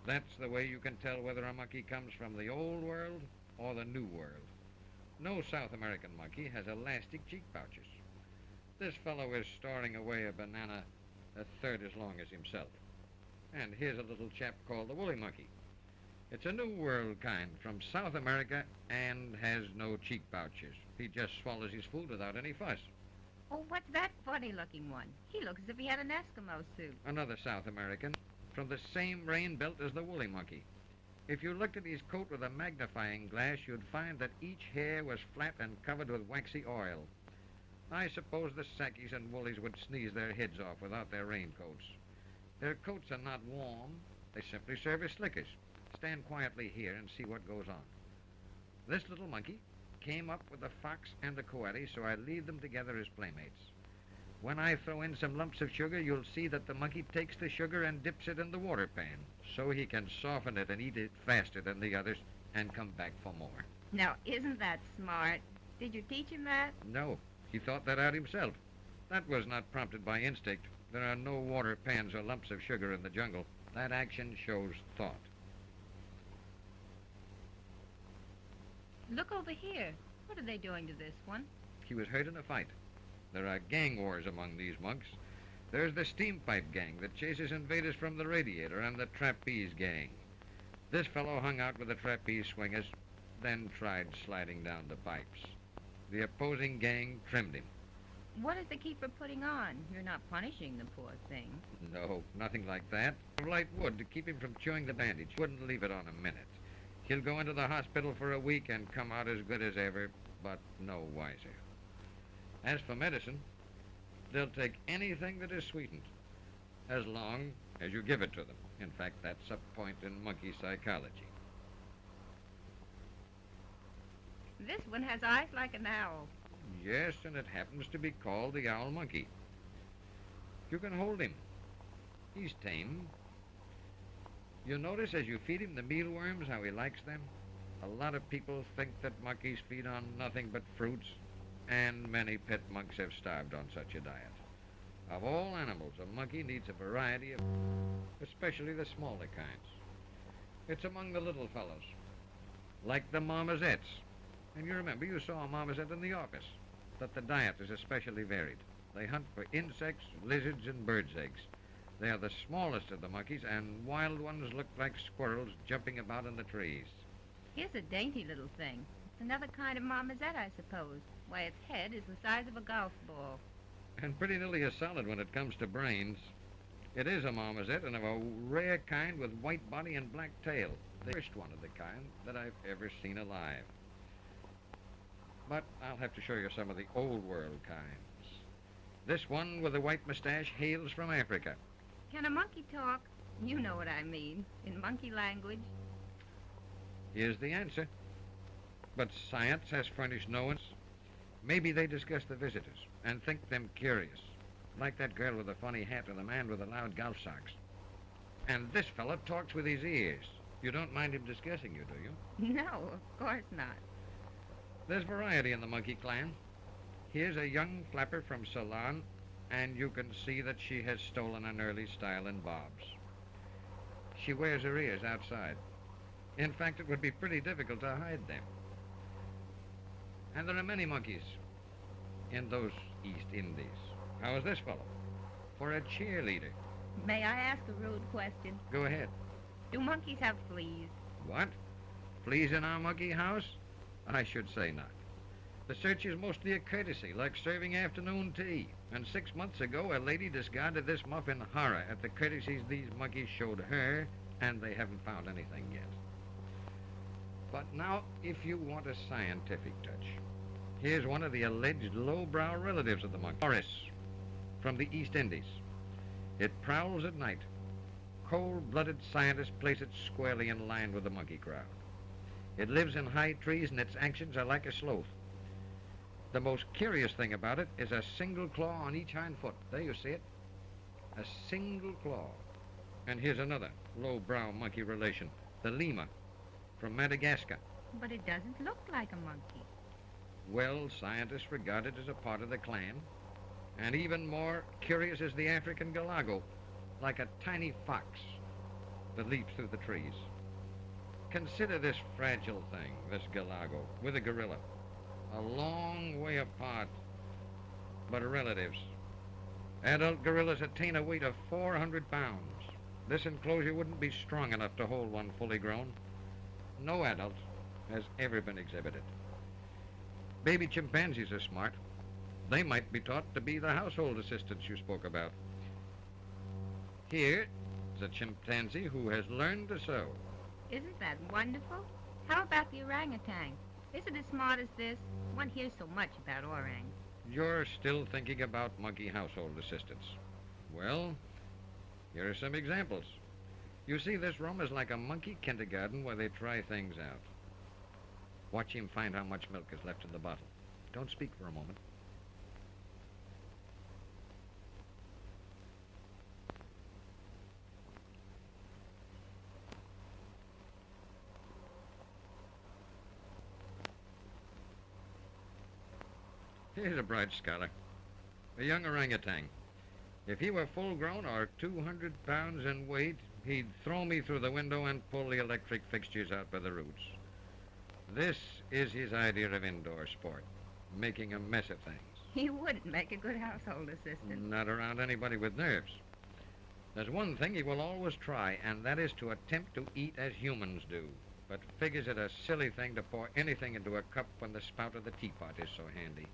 That's the way you can tell whether a monkey comes from the old world or the new world. No South American monkey has elastic cheek pouches. This fellow is storing away a banana a third as long as himself. And here's a little chap called the woolly monkey. It's a new world kind from South America and has no cheek pouches. He just swallows his food without any fuss. Oh, what's that funny-looking one? He looks as if he had an Eskimo suit. Another South American from the same rain belt as the woolly monkey. If you looked at his coat with a magnifying glass, you'd find that each hair was flat and covered with waxy oil. I suppose the Sakis and woolies would sneeze their heads off without their raincoats. Their coats are not warm. They simply serve as slickers. Stand quietly here and see what goes on. This little monkey came up with a fox and a coati, so I leave them together as playmates. When I throw in some lumps of sugar, you'll see that the monkey takes the sugar and dips it in the water pan, so he can soften it and eat it faster than the others and come back for more. Now, isn't that smart? Did you teach him that? No, he thought that out himself. That was not prompted by instinct. There are no water pans or lumps of sugar in the jungle. That action shows thought. Look over here. What are they doing to this one? He was hurt in a fight. There are gang wars among these monks. There's the steam pipe gang that chases invaders from the radiator and the trapeze gang. This fellow hung out with the trapeze swingers, then tried sliding down the pipes. The opposing gang trimmed him. What is the keeper putting on? You're not punishing the poor thing. No, nothing like that. Light wood to keep him from chewing the bandage. Wouldn't leave it on a minute. He'll go into the hospital for a week and come out as good as ever, but no wiser. As for medicine, they'll take anything that is sweetened, as long as you give it to them. In fact, that's a point in monkey psychology. This one has eyes like an owl. Yes, and it happens to be called the owl monkey. You can hold him. He's tame. You notice as you feed him the mealworms how he likes them? A lot of people think that monkeys feed on nothing but fruits, and many pet monks have starved on such a diet. Of all animals, a monkey needs a variety of, especially the smaller kinds. It's among the little fellows, like the marmosets. And you remember you saw a marmoset in the office, that the diet is especially varied. They hunt for insects, lizards, and birds' eggs. They are the smallest of the monkeys, and wild ones look like squirrels jumping about in the trees. Here's a dainty little thing. It's another kind of marmoset, I suppose. Why, its head is the size of a golf ball. And pretty nearly as solid when it comes to brains. It is a marmoset, and of a rare kind with white body and black tail. The first one of the kind that I've ever seen alive. But I'll have to show you some of the old world kinds. This one with the white mustache hails from Africa. Can a monkey talk? You know what I mean. In monkey language. Here's the answer. But science has furnished no answer. Maybe they discuss the visitors and think them curious, like that girl with the funny hat or the man with the loud golf socks. And this fella talks with his ears. You don't mind him discussing you, do you? No, of course not. There's variety in the monkey clan. Here's a young flapper from Ceylon, and you can see that she has stolen an early style in bobs. She wears her ears outside. In fact, it would be pretty difficult to hide them. And there are many monkeys in those East Indies. How is this fellow? For a cheerleader. May I ask a rude question? Go ahead. Do monkeys have fleas? What? Fleas in our monkey house? I should say not. The search is mostly a courtesy, like serving afternoon tea. And 6 months ago, a lady discarded this muff in horror at the courtesies these monkeys showed her, and they haven't found anything yet. But now, if you want a scientific touch, here's one of the alleged lowbrow relatives of the monkey, Morris, from the East Indies. It prowls at night. Cold-blooded scientists place it squarely in line with the monkey crowd. It lives in high trees, and its actions are like a sloth. The most curious thing about it is a single claw on each hind foot. There you see it. A single claw. And here's another lowbrow monkey relation, the lemur, from Madagascar. But it doesn't look like a monkey. Well, scientists regard it as a part of the clan. And even more curious is the African galago, like a tiny fox. that leaps through the trees. Consider this fragile thing, this galago, with a gorilla. A long way apart, but relatives. Adult gorillas attain a weight of 400 pounds. This enclosure wouldn't be strong enough to hold one fully grown. No adult has ever been exhibited. Baby chimpanzees are smart. They might be taught to be the household assistants you spoke about. Here is a chimpanzee who has learned to sew. Isn't that wonderful? How about the orangutan? Is it as smart as this? One hears so much about orangs. You're still thinking about monkey household assistants. Well, here are some examples. You see, this room is like a monkey kindergarten where they try things out. Watch him find how much milk is left in the bottle. Don't speak for a moment. Here's a bright scholar, a young orangutan. If he were full-grown or 200 pounds in weight, he'd throw me through the window and pull the electric fixtures out by the roots. This is his idea of indoor sport, making a mess of things. He wouldn't make a good household assistant. Not around anybody with nerves. There's one thing he will always try, and that is to attempt to eat as humans do, but figures it a silly thing to pour anything into a cup when the spout of the teapot is so handy.